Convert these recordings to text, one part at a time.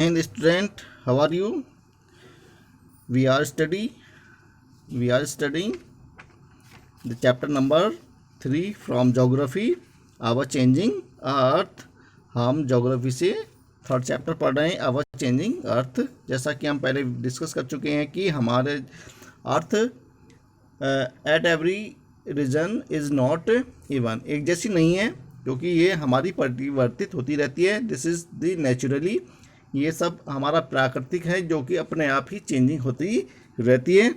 And student, how are you? We are studying the chapter number 3 from geography, our changing earth. हम geography से third chapter पढ़ रहे हैं, our changing earth। जैसा कि हम पहले डिस्कस कर चुके हैं कि हमारे earth at every region is not even, एक जैसी नहीं है, क्योंकि ये हमारी परिवर्तित होती रहती है। दिस इज़ द नेचुरली, ये सब हमारा प्राकृतिक है जो कि अपने आप ही चेंजिंग होती रहती है।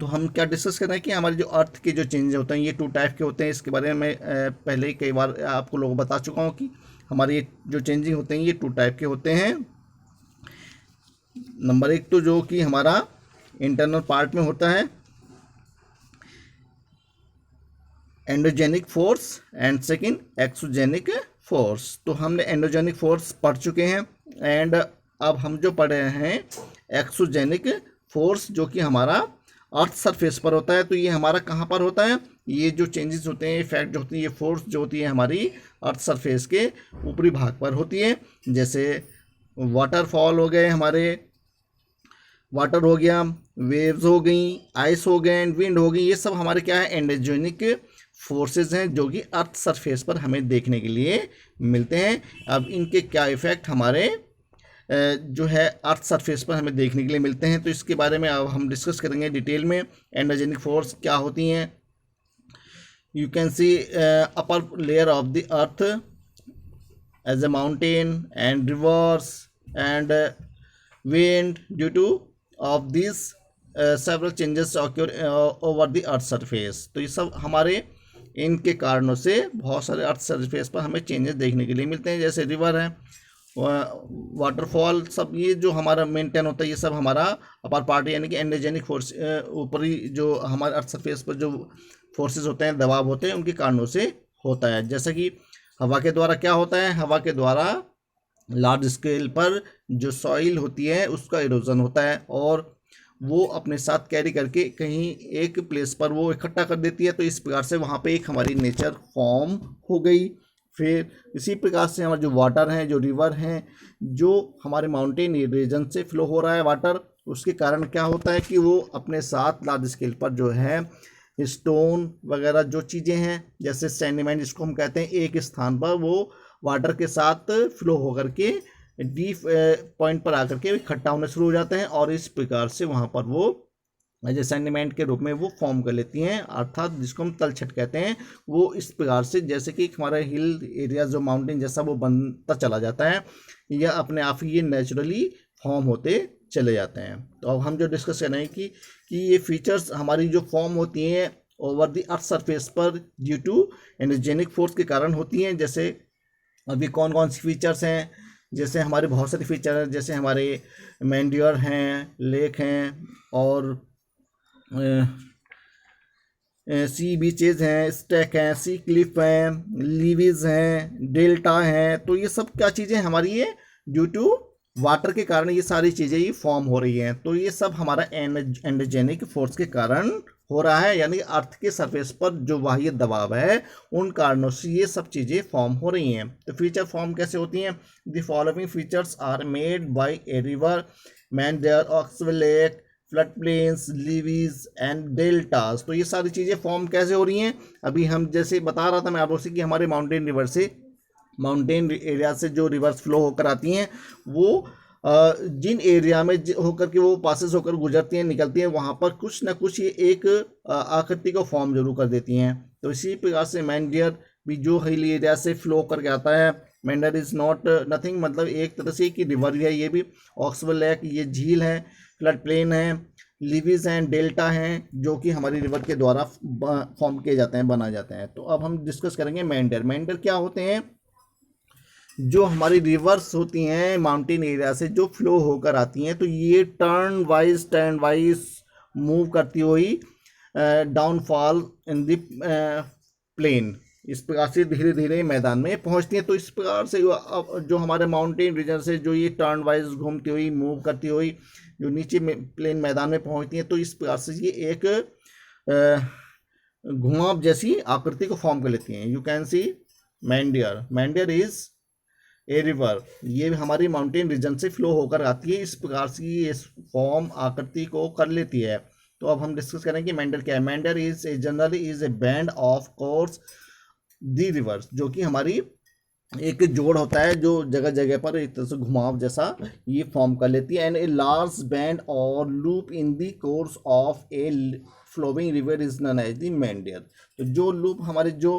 तो हम क्या डिस्कस कर रहे हैं कि हमारे जो अर्थ के जो चेंजेस होते हैं ये 2 टाइप के होते हैं। इसके बारे में मैं पहले कई बार आपको लोग बता चुका हूँ कि हमारे ये जो चेंजिंग होते हैं ये 2 टाइप के होते हैं। नंबर 1 तो जो कि हमारा इंटरनल पार्ट में होता है, endogenic force, and second exogenic force. तो हमने एंडोजेनिक फोर्स पढ़ चुके हैं, एंड अब हम जो पढ़ रहे हैं एक्सोजेनिक फोर्स, जो कि हमारा अर्थ सरफेस पर होता है। तो ये हमारा कहाँ पर होता है? ये जो चेंजेस होते हैं, इफेक्ट जो होती है, ये फोर्स जो होती है हमारी अर्थ सरफेस के ऊपरी भाग पर होती है। जैसे वाटरफॉल हो गए, हमारे वाटर हो गया, वेव्स हो गई, आइस हो गए, एंड विंड हो गई, ये सब हमारे क्या है? एंडोजेनिक फोर्सेस हैं जो कि अर्थ सरफेस पर हमें देखने के लिए मिलते हैं। अब इनके क्या इफ़ेक्ट हमारे जो है अर्थ सरफेस पर हमें देखने के लिए मिलते हैं, तो इसके बारे में अब हम डिस्कस करेंगे डिटेल में। एंडोजेनिक फोर्स क्या होती हैं? You can see upper layer of the earth as a mountain and rivers and wind due to of these several changes occur over the earth surface। तो ये सब हमारे इनके कारणों से बहुत सारे अर्थ सरफेस पर हमें चेंजेस देखने के लिए मिलते हैं। जैसे रिवर है, वाटरफॉल, सब ये जो हमारा मेंटेन होता है, ये सब हमारा अपर पार्ट यानी कि एंडोजेनिक फोर्स, ऊपरी जो हमारे अर्थ सरफेस पर जो फोर्सेस होते हैं, दबाव होते हैं, उनके कारणों से होता है। जैसे कि हवा के द्वारा क्या होता है? हवा के द्वारा लार्ज स्केल पर जो सॉइल होती है उसका इरोजन होता है, और वो अपने साथ कैरी करके कहीं एक प्लेस पर वो इकट्ठा कर देती है। तो इस प्रकार से वहाँ पे एक हमारी नेचर फॉर्म हो गई। फिर इसी प्रकार से हमारे जो वाटर हैं, जो रिवर हैं, जो हमारे माउंटेन रीजन से फ्लो हो रहा है वाटर, उसके कारण क्या होता है कि वो अपने साथ लार्ज स्केल पर जो है स्टोन वगैरह जो चीज़ें हैं, जैसे सैंडमेंट जिसको हम कहते हैं, एक स्थान पर वो वाटर के साथ फ्लो होकर के डीप पॉइंट पर आकर के इकट्ठा होने शुरू हो जाते हैं, और इस प्रकार से वहाँ पर वो जैसे सैंडमेंट के रूप में वो फॉर्म कर लेती हैं, अर्थात जिसको हम तलछट कहते हैं। वो इस प्रकार से जैसे कि हमारा हिल एरिया जो माउंटेन जैसा वो बनता चला जाता है, या अपने आप ही ये नेचुरली फॉर्म होते चले जाते हैं। तो अब हम जो डिस्कस कर रहे हैं कि ये फीचर्स हमारी जो फॉर्म होती हैं ओवर द अर्थ सरफेस पर ड्यू टू एंडोजेनिक फोर्स के कारण होती हैं। जैसे अभी कौन कौन सी फीचर्स हैं? जैसे हमारे बहुत सारे फीचर हैं, जैसे हमारे मैंड्योर हैं, लेक हैं, और सी बीचेज हैं, स्टैक हैं, सी क्लिफ हैं, लीवीज हैं, डेल्टा हैं। तो ये सब क्या चीज़ें हमारी ये ड्यू टू वाटर के कारण ये सारी चीज़ें ये फॉर्म हो रही हैं। तो ये सब हमारा एंडोजेनिक फोर्स के कारण हो रहा है, यानी अर्थ के सरफेस पर जो बाह्य दबाव है उन कारणों से ये सब चीज़ें फॉर्म हो रही हैं। तो फीचर फॉर्म कैसे होती हैं? The following features are made by a river, meander, oxbow lake, flood plains, levees and deltas. तो ये सारी चीज़ें फॉर्म कैसे हो रही हैं? अभी हम जैसे बता रहा था मैं आपको कि हमारे माउंटेन रिवर से, माउंटेन एरिया से जो रिवर्स फ्लो होकर आती हैं, वो जिन एरिया में होकर के वो पासेस होकर गुजरती हैं, निकलती हैं, वहाँ पर कुछ ना कुछ ये एक आकृति को फॉर्म जरूर कर देती हैं। तो इसी प्रकार से मैंड्योर भी जो हिल एरिया से फ्लो करके आता है, मैंड्योर इज़ नॉट नथिंग, मतलब एक तरह से कि रिवर है ये भी। ऑक्सवेल लेक ये झील है, फ्लड प्लेन है, लीवीज हैं, डेल्टा हैं, जो कि हमारी रिवर के द्वारा फॉर्म किए जाते हैं, बनाए जाते हैं। तो अब हम डिस्कस करेंगे मैंड्योर। मैंड्योर क्या होते हैं? जो हमारी रिवर्स होती हैं माउंटेन एरिया से जो फ्लो होकर आती हैं, तो ये टर्न वाइज मूव करती हुई डाउनफॉल इन द प्लेन, इस प्रकार से धीरे धीरे मैदान में पहुंचती हैं। तो इस प्रकार से जो हमारे माउंटेन रीजन से जो ये टर्न वाइज घूमती हुई, मूव करती हुई जो नीचे में प्लेन मैदान में पहुंचती हैं, तो इस प्रकार से ये एक घुमाव जैसी आकृति को फॉर्म कर लेती हैं। You can see meander is a river, ये हमारी माउंटेन रीजन से फ्लो होकर आती है। इस प्रकार से ये इस फॉर्म आकृति को कर लेती है। तो अब हम डिस्कस करेंगे मेंडर क्या है। Meander is a generally is a bend of course the rivers, जो कि हमारी एक जोड़ होता है जो जगह जगह पर एक तरह से घुमाव जैसा ये फॉर्म कर लेती है। And a large bend or loop in the course of a flowing river is known as the meander. तो जो लूप हमारे जो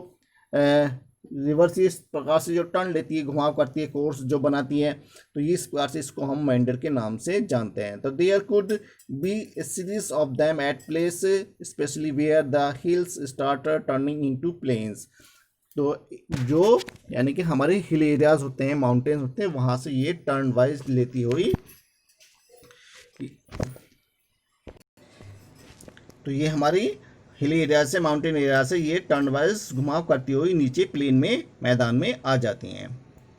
रिवर से इस प्रकार से जो टर्न लेती है, घुमाव करती है, कोर्स जो बनाती है, तो ये इस प्रकार से इसको हम मेंडर के नाम से जानते हैं। तो there could be a series of them at place specially where the hills start turning into plains. तो जो यानी कि हमारे हिल एरियाज होते हैं, माउंटेन्स होते हैं, वहाँ से ये टर्न वाइज लेती हुई, तो ये हमारी हिल एरिया से, माउंटेन एरिया से ये टर्न वाइज घुमाव करती हुई नीचे प्लेन में, मैदान में आ जाती हैं।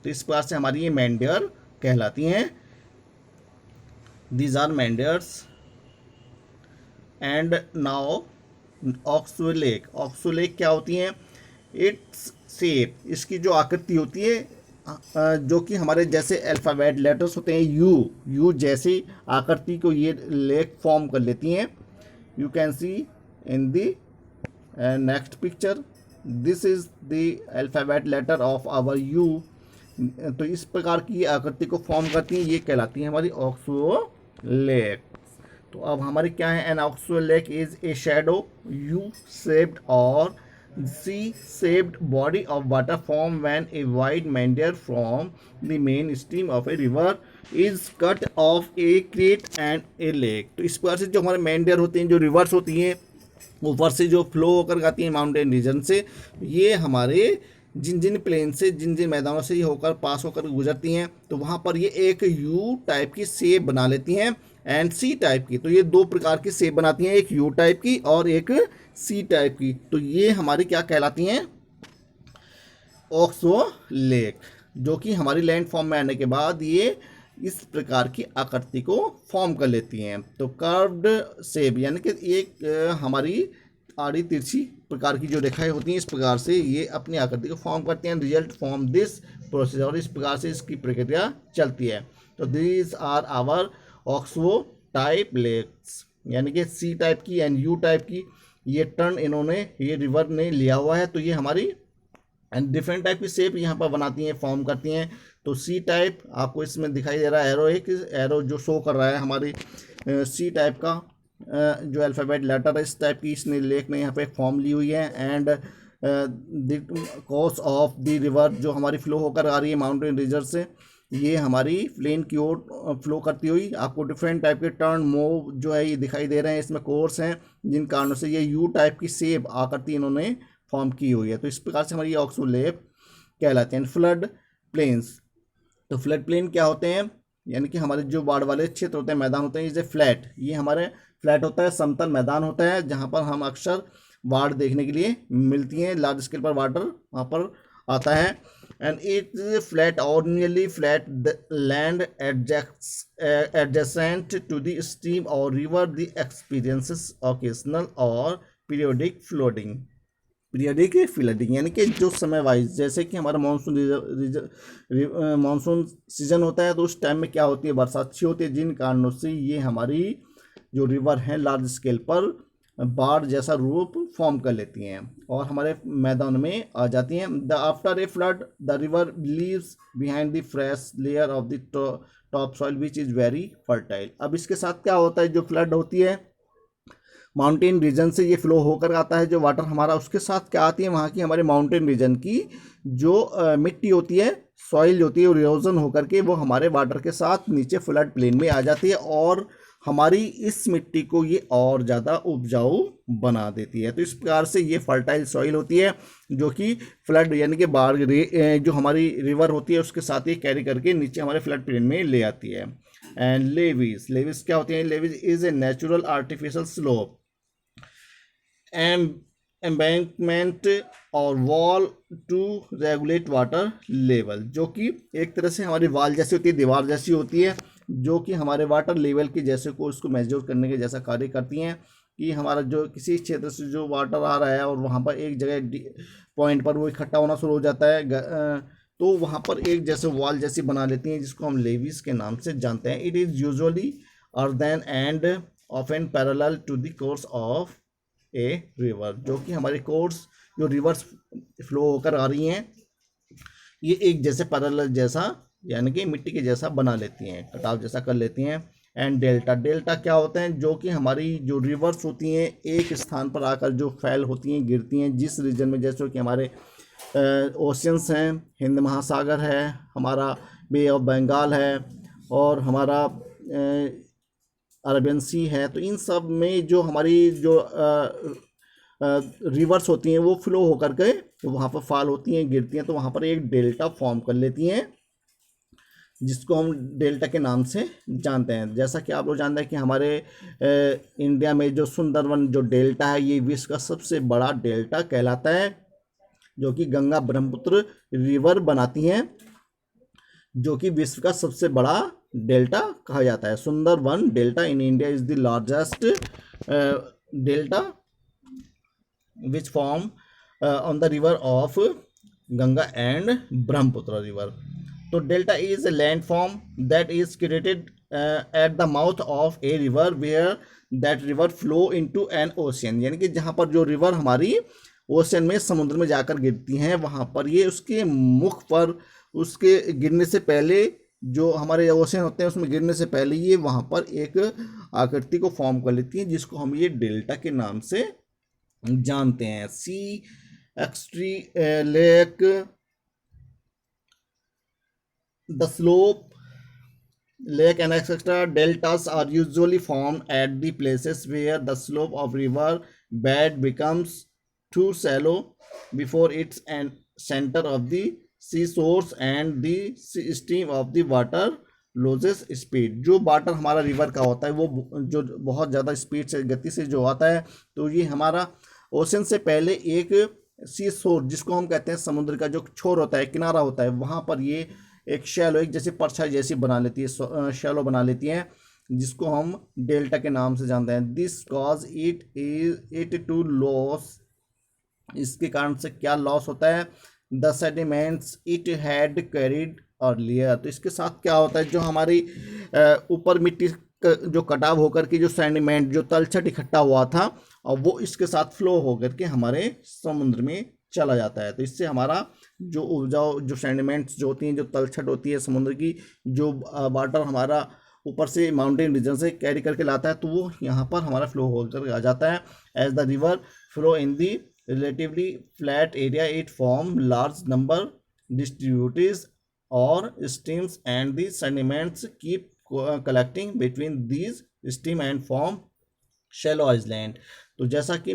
तो इस प्रकार से हमारी ये मेंडर कहलाती हैं। These are meanders. And now oxbow lake. Oxbow lake क्या होती हैं? इट्स शेप, इसकी जो आकृति होती है जो कि हमारे जैसे अल्फ़ाबेट लेटर्स होते हैं यू जैसी आकृति को ये लेक फॉर्म कर लेती हैं। You can see in the next picture, this is the alphabet letter of our U. तो इस प्रकार की आकृति को फॉर्म करती हैं, ये कहलाती है हमारी ऑक्सो लेक। तो अब हमारी क्या है? An oxbow lake is a shallow U shaped और C-shaped body of water formed when a wide meander from the main stream of a river is cut off a creek and a lake। तो इस प्रकार से जो हमारे मेंडर होते हैं, जो रिवर्स होती हैं, ऊपर से जो फ्लो होकर आती हैं माउंटेन रीजन से, ये हमारे जिन जिन प्लेन से, जिन जिन मैदानों से ये होकर पास होकर गुजरती हैं, तो वहाँ पर ये एक यू टाइप की शेप बना लेती हैं एंड सी टाइप की। तो ये दो प्रकार की शेप बनाती हैं, एक यू टाइप की और एक सी टाइप की। तो ये हमारी क्या कहलाती हैं? ऑक्सो लेक, जो कि हमारी लैंड फॉर्म में आने के बाद ये इस प्रकार की आकृति को फॉर्म कर लेती हैं। तो कर्व्ड शेप यानी कि एक हमारी आड़ी तिरछी प्रकार की जो रेखाएं होती हैं, इस प्रकार से ये अपनी आकृति को फॉर्म करते हैं। रिजल्ट फॉर्म दिस प्रोसेस, और इस प्रकार से इसकी प्रक्रिया चलती है। तो this are our oxbow type lakes, यानी कि सी टाइप की एंड यू टाइप की ये टर्न इन्होंने, ये रिवर ने लिया हुआ है। तो ये हमारी एंड डिफरेंट टाइप की शेप यहाँ पर बनाती हैं, फॉर्म करती हैं। तो सी टाइप आपको इसमें दिखाई दे रहा है एरो, एक एरो जो शो कर रहा है हमारी सी टाइप का जो अल्फ़ाबेट लेटर है, इस टाइप की इसने लेक ने यहाँ पे फॉर्म ली हुई है। And the course of the river जो हमारी फ्लो होकर आ रही है माउंटेन रीजन से, ये हमारी प्लेन की ओर फ्लो करती हुई आपको डिफरेंट टाइप के टर्न मूव जो है ये दिखाई दे रहे हैं। इसमें कोर्स हैं जिन कारणों से ये यू टाइप की शेप आकृति इन्होंने फॉर्म की हुई है। तो इस प्रकार से हमारी ये ऑक्सो लेक कहलाते हैं। फ्लड प्लेन्स, तो फ्लड प्लेन क्या होते हैं? यानी कि हमारे जो बाढ़ वाले क्षेत्र होते हैं, मैदान होते हैं, इसे फ्लैट, ये हमारे फ्लैट होता है, समतल मैदान होता है, जहाँ पर हम अक्सर बाढ़ देखने के लिए मिलती हैं। लार्ज स्केल पर वाटर वहाँ पर आता है। एंड इट इज फ्लैट और nearly flat land adjacent to the stream और रिवर द एक्सपीरियंसेस ऑकेजनल और पीरियोडिक फ्लोडिंग। पीरियडिक फ्लडिंग यानी कि जो समय वाइज, जैसे कि हमारा मानसून सीजन होता है, तो उस टाइम में क्या होती है? वर्षा अच्छी होती है, जिन कारणों से ये हमारी जो रिवर हैं लार्ज स्केल पर बाढ़ जैसा रूप फॉर्म कर लेती हैं और हमारे मैदान में आ जाती हैं। The after a flood the river leaves behind the fresh layer of the top soil which is very fertile. अब इसके साथ क्या होता है? जो फ्लड होती है माउंटेन रीजन से ये फ्लो होकर आता है जो वाटर हमारा, उसके साथ क्या आती है? वहाँ की हमारे माउंटेन रीजन की जो मिट्टी होती है, सॉइल होती है, इरोजन होकर के वो हमारे वाटर के साथ नीचे फ्लड प्लेन में आ जाती है और हमारी इस मिट्टी को ये और ज़्यादा उपजाऊ बना देती है। तो इस प्रकार से ये फर्टाइल सॉइल होती है जो कि फ्लड यानी कि बाढ़ जो हमारी रिवर होती है उसके साथ ही कैरी करके नीचे हमारे फ्लड प्लेन में ले आती है। एंड लेवीज, लेवीज क्या होती है? Levees is a natural artificial slope embankment or wall to regulate water level, जो कि एक तरह से हमारी वॉल जैसी होती है, दीवार जैसी होती है, जो कि हमारे वाटर लेवल की जैसे को उसको मेजर करने के जैसा कार्य करती हैं कि हमारा जो किसी क्षेत्र से जो वाटर आ रहा है और वहाँ पर एक जगह पॉइंट पर वो इकट्ठा होना शुरू हो जाता है तो वहाँ पर एक जैसे वॉल जैसी बना लेती हैं, जिसको हम लेविस के नाम से जानते हैं। It is usually earthen and often parallel to the course of a river, जो कि हमारे कोर्स जो रिवर्स फ्लो होकर आ रही हैं ये एक जैसे पैरेलल जैसा यानी कि मिट्टी के जैसा बना लेती हैं, कटाव जैसा कर लेती हैं। एंड डेल्टा, डेल्टा क्या होते हैं, जो कि हमारी जो रिवर्स होती हैं एक स्थान पर आकर जो फैल होती हैं, गिरती हैं जिस रीजन में, जैसे कि हमारे ओशियंस हैं, हिंद महासागर है, हमारा बे ऑफ बंगाल है, और हमारा अरबियन सी है। तो इन सब में जो हमारी जो रिवर्स होती हैं वो फ्लो होकर के वहाँ पर फॉल होती हैं, गिरती हैं, तो वहाँ पर एक डेल्टा फॉर्म कर लेती हैं, जिसको हम डेल्टा के नाम से जानते हैं। जैसा कि आप लोग जानते हैं कि हमारे इंडिया में जो सुंदरवन जो डेल्टा है ये विश्व का सबसे बड़ा डेल्टा कहलाता है, जो कि गंगा ब्रह्मपुत्र रिवर बनाती हैं, जो कि विश्व का सबसे बड़ा डेल्टा कहा जाता है। Sundarban delta in India is the largest delta which form on the river of Ganga and Brahmaputra river. तो delta is a land form that is created at the mouth of a river where that river flow into an ocean, यानी कि जहाँ पर जो river हमारी ocean में, समुद्र में जाकर गिरती हैं, वहाँ पर ये उसके मुख पर, उसके गिरने से पहले जो हमारे ओशियन होते हैं उसमें गिरने से पहले ये वहाँ पर एक आकृति को फॉर्म कर लेती हैं, जिसको हम ये डेल्टा के नाम से जानते हैं। सी एक्सट्री lake the slope lake and etc deltas are usually formed at the places where the slope of river bed becomes too shallow before its and center of the sea source and the stream of the water loses speed। जो water हमारा river का होता है वो जो बहुत ज़्यादा speed से, गति से जो आता है, तो ये हमारा ओशन से पहले एक सी सोर, जिसको हम कहते हैं समुद्र का जो छोर होता है, किनारा होता है, वहाँ पर ये एक शैलो, एक जैसे परछाई जैसी बना लेती है, शैलो बना लेती हैं, जिसको हम डेल्टा के नाम से जानते हैं। This cause it to loss, इसके कारण से क्या लॉस होता है, the sediments it had carried earlier. तो इसके साथ क्या होता है, जो हमारी ऊपर मिट्टी जो कटाव होकर के जो सेडिमेंट, जो तलछट इकट्ठा हुआ था, और वो इसके साथ फ्लो होकर के हमारे समुद्र में चला जाता है। तो इससे हमारा जो उपजाऊ जो सेडिमेंट्स जो होती हैं, जो तलछट होती है समुद्र की, जो वाटर हमारा ऊपर से माउंटेन रीजन से कैरी करके लाता है, तो वो यहाँ पर हमारा फ्लो होकर आ जाता है। As the river flow in the relatively flat area it form large number distributaries or streams and the sediments keep collecting between these stream and form shallow island. तो जैसा कि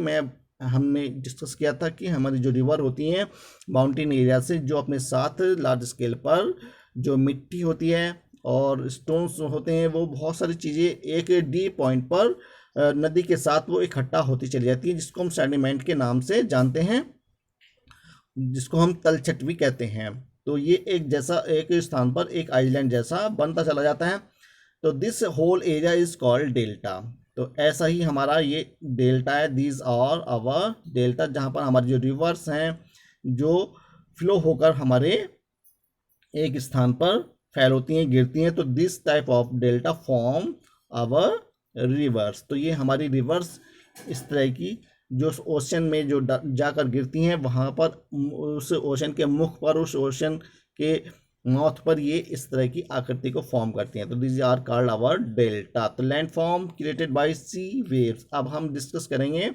हमने डिस्कस किया था कि हमारी जो रिवर होती हैं माउंटेन एरिया से, जो अपने साथ लार्ज स्केल पर जो मिट्टी होती है और स्टोन्स होते हैं, वो बहुत सारी चीज़ें एक डी पॉइंट पर नदी के साथ वो इकट्ठा होती चली जाती है, जिसको हम सेडिमेंट के नाम से जानते हैं, जिसको हम तलछट भी कहते हैं। तो ये एक जैसा एक स्थान पर एक आइलैंड जैसा बनता चला जाता है। तो this whole area is called delta. तो ऐसा ही हमारा ये डेल्टा है, दीज आर आवर डेल्टा, जहाँ पर हमारी जो रिवर्स हैं जो फ्लो होकर हमारे एक स्थान पर फैल होती हैं, गिरती हैं, तो this type of delta form our rivers. तो ये हमारी रिवर्स इस तरह की जो ओशन में जो जाकर गिरती हैं, वहाँ पर उस ओशन के मुख पर, उस ओशन के माउथ पर ये इस तरह की आकृति को फॉर्म करती हैं। तो this are called our delta. तो land form created by sea waves. अब हम डिस्कस करेंगे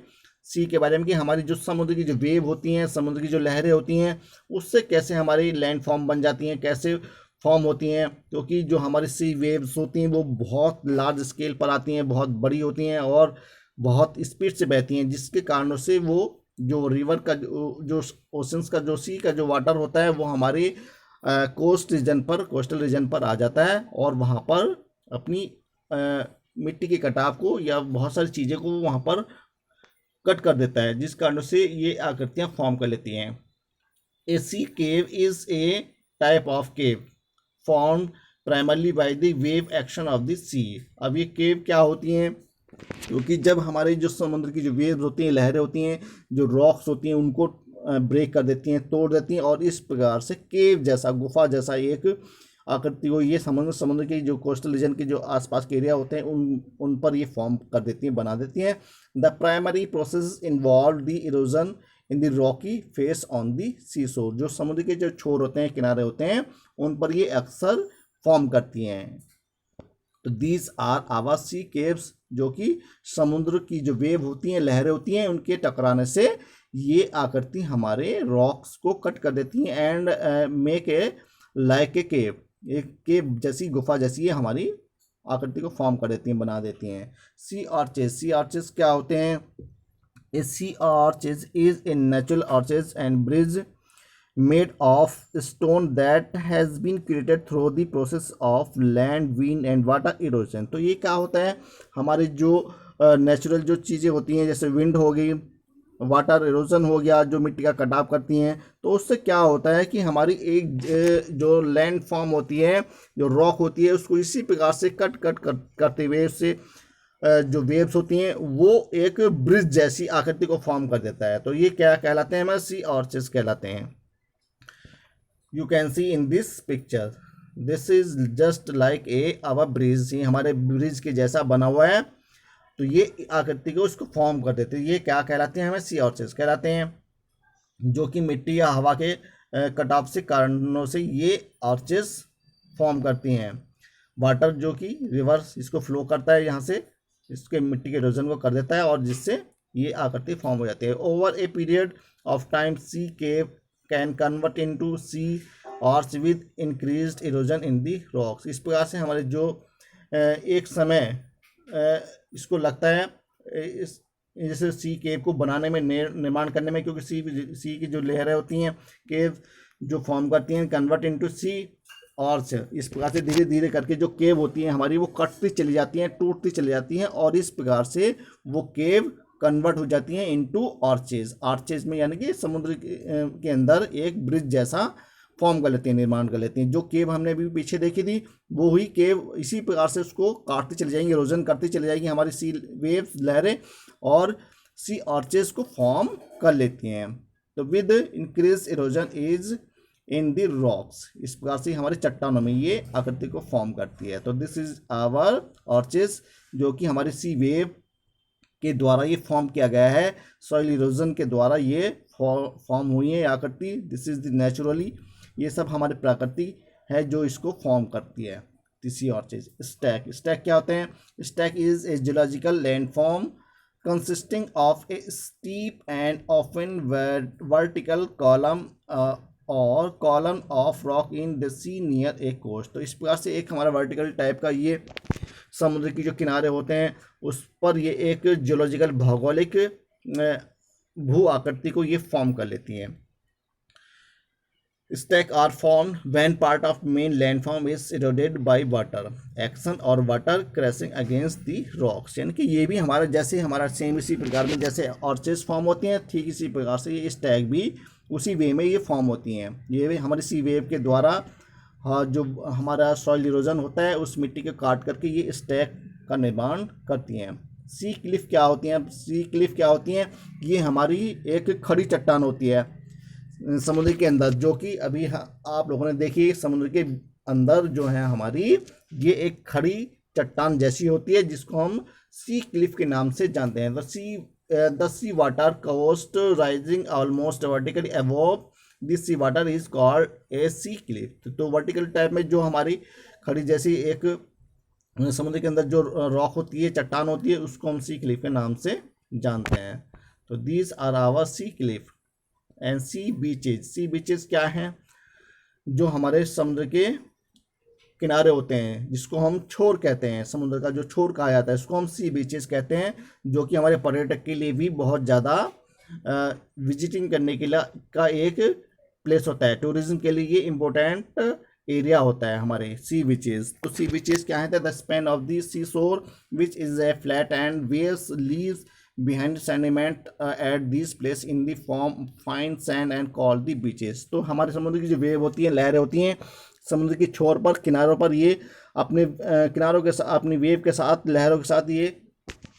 सी के बारे में कि हमारी जो समुद्र की जो वेव होती हैं, समुद्र की जो लहरें होती हैं, उससे कैसे हमारी लैंड फॉर्म बन जाती हैं, कैसे फॉर्म होती हैं। क्योंकि जो हमारी सी वेव्स होती हैं वो बहुत लार्ज स्केल पर आती हैं, बहुत बड़ी होती हैं और बहुत स्पीड से बहती हैं, जिसके कारणों से वो जो रिवर का जो ओशंस का जो सी का जो वाटर होता है वो हमारे कोस्टल रीजन पर आ जाता है और वहाँ पर अपनी मिट्टी के कटाव को या बहुत सारी चीज़ें को वहाँ पर कट कर देता है, जिस कारण से ये आकृतियाँ फॉर्म कर लेती हैं। A sea cave is a type of cave form primarily by the wave action of the sea. अब ये केव क्या होती हैं, क्योंकि जब हमारे जो समुद्र की जो वेव्स होती हैं, लहरें होती हैं, जो रॉक्स होती हैं, उनको ब्रेक कर देती हैं, तोड़ देती हैं और इस प्रकार से केव जैसा, गुफा जैसा एक आकृति को ये समुद्र की जो कोस्टल रीजन के जो आसपास के एरिया होते हैं उन पर ये फॉर्म कर देती हैं, बना देती हैं। The primary process involve the erosion in the rocky face on the sea shore. जो समुद्र के जो छोर होते हैं, किनारे होते हैं, उन पर ये अक्सर फॉर्म करती हैं। तो दीज आर आवासी केव्स, जो कि समुद्र की जो वेव होती हैं, लहरें होती हैं, उनके टकराने से ये आकृति हमारे रॉक्स को कट कर देती हैं and make a like a cave, एक केव जैसी, गुफा जैसी ये हमारी आकृति को फॉर्म कर देती हैं, बना देती हैं। सी आर्चेज क्या होते हैं? A sea arches is a natural arches and bridge made of stone that has been created through the process of land, wind and water erosion। तो ये क्या होता है? हमारे जो नेचुरल जो चीज़ें होती हैं, जैसे विंड हो गई, वाटर इरोजन हो गया, जो मिट्टी का कटाव करती हैं, तो उससे क्या होता है कि हमारी एक जो लैंड फॉर्म होती है, जो रॉक होती है, उसको इसी प्रकार से कट करते हुए उससे जो वेव्स होती हैं वो एक ब्रिज जैसी आकृति को फॉर्म कर देता है। तो ये क्या कहलाते हैं? हमारे सी आर्चेस कहलाते हैं। You can see in this picture, this is just like our bridge। ये हमारे ब्रिज के जैसा बना हुआ है, तो ये आकृति को इसको फॉर्म कर देते हैं। ये क्या कहलाते हैं? हमें सी आर्चेस कहलाते हैं, जो कि मिट्टी या हवा के कटाव से कारणों से ये आर्चेस फॉर्म करती हैं। वाटर जो कि रिवर्स इसको फ्लो करता है, यहाँ से इसके मिट्टी के इरोजन को कर देता है और जिससे ये आकृति फॉर्म हो जाती है। Over a period of time sea cave can convert into sea arch with increased erosion in the rocks. इस प्रकार से हमारे जो एक समय इसको लगता है इस जैसे सी केव को बनाने में, निर्माण करने में, क्योंकि सी की जो लहरें होती हैं, केव जो फॉर्म करती हैं, कन्वर्ट इनटू सी आर्च। इस प्रकार से धीरे धीरे करके जो केव होती हैं हमारी, वो कटती चली जाती हैं, टूटती चली जाती हैं और इस प्रकार से वो केव कन्वर्ट हो जाती हैं इनटू आर्चेज में, यानी कि समुद्र के अंदर एक ब्रिज जैसा फॉर्म कर लेते हैं, निर्माण कर लेते हैं। जो केव हमने अभी पीछे देखी थी, वो ही केव इसी प्रकार से उसको काटती चली जाएंगी, इरोजन करती चली जाएगी हमारी सी वेव्स, लहरें, और सी आर्चेज को फॉर्म कर लेती हैं। तो with increase erosion is in the rocks, इस प्रकार से हमारी चट्टानों में ये आकृति को फॉर्म करती है। तो दिस इज आवर आर्चेज, जो कि हमारी सी वेव के द्वारा ये फॉर्म किया गया है, सॉइल इरोजन के द्वारा ये फॉर्म हुई है आकृति। दिस इज द नेचुरली, ये सब हमारी प्रकृति है जो इसको फॉर्म करती है। सी आर्चेज। स्टैक क्या होते हैं? Stack is a geological landform consisting of a steep and often vertical column और column of rock in the sea near a coast. तो इस प्रकार से एक हमारा वर्टिकल टाइप का ये समुद्र की जो किनारे होते हैं उस पर ये एक जियोलॉजिकल, भौगोलिक भू आकृति को ये फॉर्म कर लेती हैं। Stack are form when part of main landform is eroded by water action और water crashing against the rocks. यानी कि ये भी हमारा जैसे हमारा सेम इसी प्रकार में जैसे आर्चेस फॉर्म होती हैं, ठीक इसी प्रकार से ये स्टैक भी उसी वे में ये फॉर्म होती हैं। ये भी हमारी सी वेव के द्वारा जो हमारा सॉइल इरोजन होता है उस मिट्टी को काट करके ये स्टैक का निर्माण करती हैं। सी क्लिफ क्या होती हैं? सी क्लिफ क्या होती हैं? ये हमारी एक खड़ी चट्टान होती है समुद्र के अंदर, जो कि अभी आप लोगों ने देखी, समुद्र के अंदर जो है हमारी ये एक खड़ी चट्टान जैसी होती है, जिसको हम सी क्लिफ के नाम से जानते हैं। The sea water coast rising almost vertically above this sea water is called a sea cliff. तो वर्टिकल टाइप में जो हमारी खड़ी जैसी एक समुद्र के अंदर जो रॉक होती है, चट्टान होती है, उसको हम सी क्लिफ के नाम से जानते हैं। तो these are our sea cliff and sea beaches. Sea beaches क्या हैं? जो हमारे समुद्र के किनारे होते हैं, जिसको हम छोर कहते हैं, समुद्र का जो छोर कहा जाता है, उसको हम सी बीचेस कहते हैं, जो कि हमारे पर्यटक के लिए भी बहुत ज़्यादा विजिटिंग करने के लिए का एक प्लेस होता है। टूरिज्म के लिए ये इम्पोर्टेंट एरिया होता है हमारे सी बीचेस। तो सी बीचेस क्या है? The span of the sea शोर which is a flat and waves leaves behind sediment at this place in the form fine sand and called the beaches। तो हमारे समुद्र की जो वेव होती है, लहरें होती हैं समुद्र की छोर पर, किनारों पर, ये अपने किनारों के साथ, अपनी वेव के साथ, लहरों के साथ ये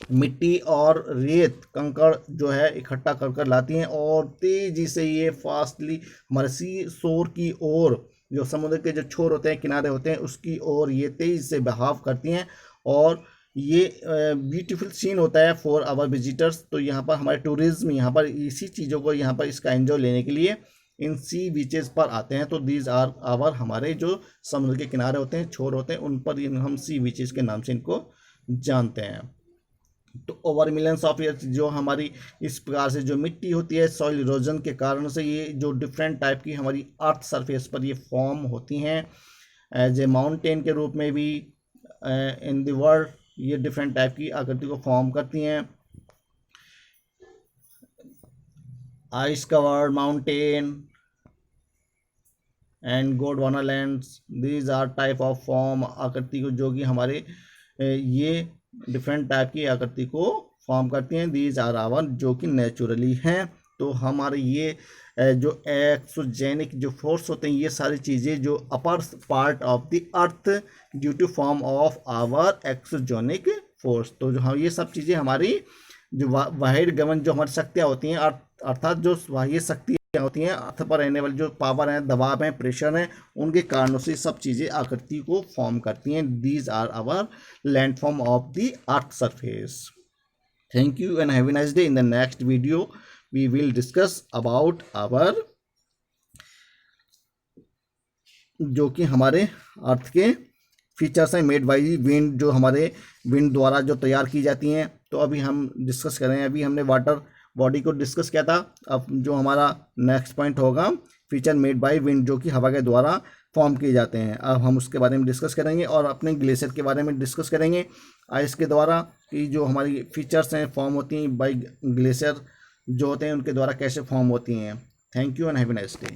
मिट्टी और रेत कंकड़ जो है इकट्ठा कर कर लाती हैं और तेज़ी से ये फास्टली हमारे सी शोर की ओर, जो समुद्र के जो छोर होते हैं, किनारे होते हैं, उसकी ओर ये तेज़ी से बहाव करती हैं। और ये ब्यूटीफुल सीन होता है फॉर आवर विजिटर्स। तो यहाँ पर हमारे टूरिज्म यहाँ पर इसी चीज़ों को यहाँ पर इसका एंजॉय लेने के लिए इन सी बीचेस पर आते हैं। तो दीज आर आवर, हमारे जो समुद्र के किनारे होते हैं, छोर होते हैं, उन पर हम सी बीचेस के नाम से इनको जानते हैं। तो ओवर मिलियंस ऑफ ईयर्स जो हमारी इस प्रकार से जो मिट्टी होती है सॉइल इरोजन के कारण से, ये जो डिफरेंट टाइप की हमारी अर्थ सरफेस पर ये फॉर्म होती हैं एज ए माउंटेन के रूप में भी इन द वर्ल्ड, ये डिफरेंट टाइप की आकृति को फॉर्म करती हैं। Ice covered mountain and Gondwana lands, these are type of form, आकृति को जो कि हमारे ये डिफरेंट टाइप की आकृति को फॉर्म करती हैं। दीज आर आवर, जो कि नेचुरली हैं। तो हमारे ये जो एक्सोजेनिक जो फोर्स होते हैं, ये सारी चीज़ें जो upper part of the earth due to form of our exogenic force, तो जो हम ये सब चीज़ें हमारी जो बहिर्गमन जो हमारी शक्तियाँ होती हैं, अर्थात जो बाह्य शक्तियाँ होती हैं, अर्थ पर रहने वाली जो पावर है, दबाव है, प्रेशर है, उनके कारणों से सब चीज़ें आकृति को फॉर्म करती हैं। These are our landform of the earth surface. Thank you and have a nice day. In the next video we will discuss about our जो कि हमारे अर्थ के फीचर्स हैं मेड बाई विंड, जो हमारे विंड द्वारा जो तैयार की जाती हैं। तो अभी हम डिस्कस करें, अभी हमने वाटर बॉडी को डिस्कस किया था। अब जो हमारा नेक्स्ट पॉइंट होगा फीचर मेड बाई विंड, जो कि हवा के द्वारा फॉर्म किए जाते हैं। अब हम उसके बारे में डिस्कस करेंगे और अपने ग्लेशियर के बारे में डिस्कस करेंगे, आइस के द्वारा कि जो हमारी फीचर्स हैं फॉर्म होती हैं बाई ग्लेशियर जो होते हैं, उनके द्वारा कैसे फॉर्म होती हैं। Thank you and have a nice day.